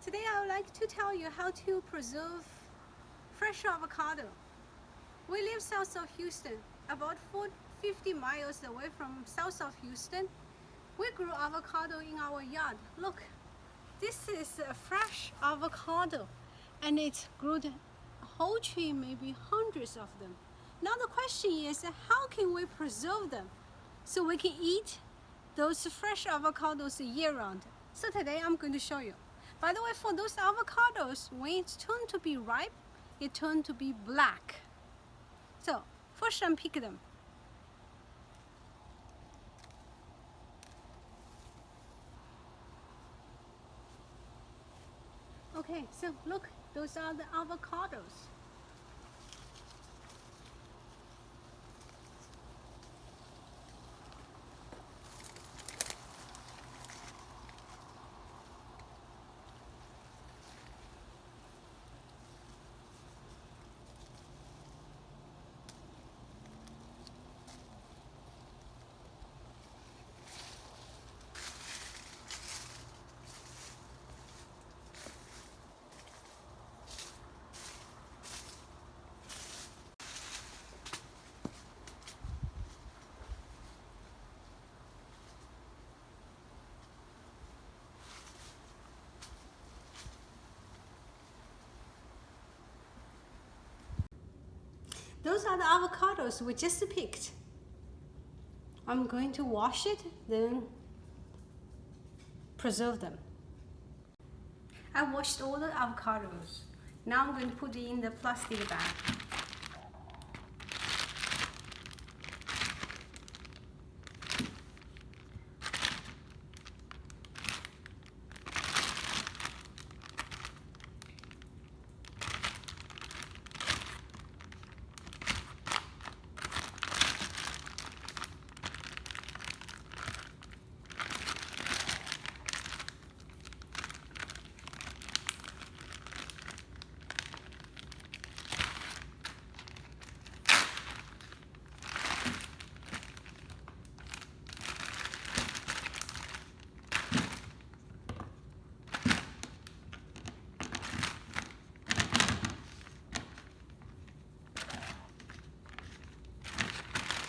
Today I would like to tell you how to preserve fresh avocado. We live south of Houston, about 50 miles away from south of Houston. We grew avocado in our yard. Look, this is a fresh avocado and it grew a whole tree, maybe hundreds of them. Now the question is, how can we preserve them so we can eat those fresh avocados year round? So today I'm going to show you. By the way, for those avocados, when it's turned to be ripe, it turned to be black. So first unpick them. Okay, so look, those are the avocados. Those are the avocados we just picked. I'm going to wash it, then preserve them. I washed all the avocados. Now I'm going to put it in the plastic bag.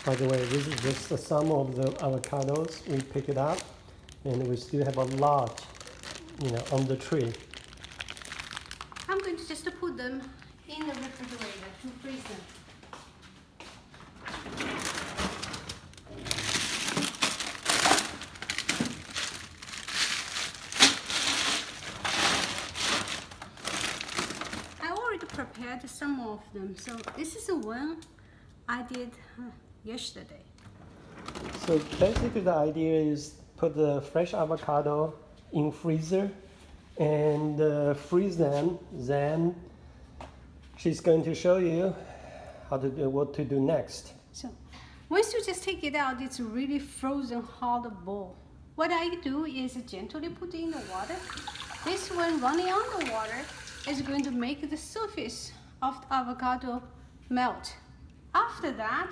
By the way, this is just some of the avocados we pick it up, and we still have a lot, on the tree. I'm going to just put them in the refrigerator to freeze them. I already prepared some of them, so this is the one I did yesterday. So basically the idea is put the fresh avocado in freezer and freeze them. Then she's going to show you how to do what to do next. So once you just take it out, it's really frozen hard ball. What I do is gently put it in the water. This one running on the water is going to make the surface of the avocado melt. After that,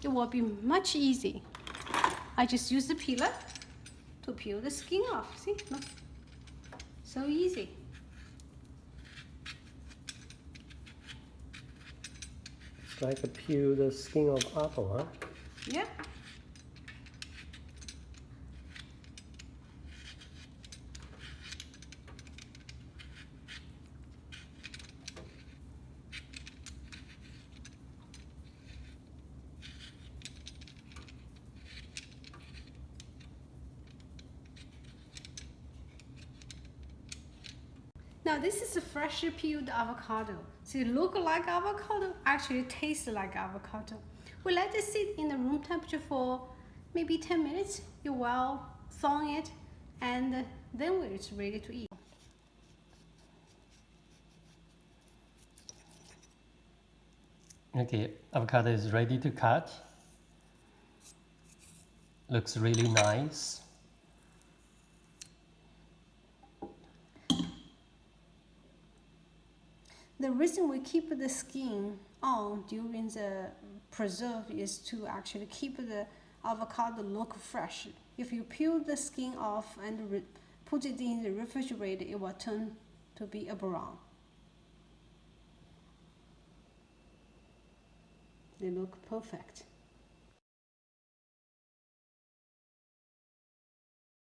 it will be much easy. I just use the peeler to peel the skin off. See, look, so easy. It's like a peel the skin of apple, huh? Yeah. Now this is a freshly peeled avocado. So it looks like avocado, actually it tastes like avocado. We let it sit in the room temperature for maybe 10 minutes. You will thaw it, and then it's ready to eat. Okay, avocado is ready to cut. Looks really nice. The reason we keep the skin on during the preserve is to actually keep the avocado look fresh. If you peel the skin off and put it in the refrigerator, it will turn to be a brown. They look perfect.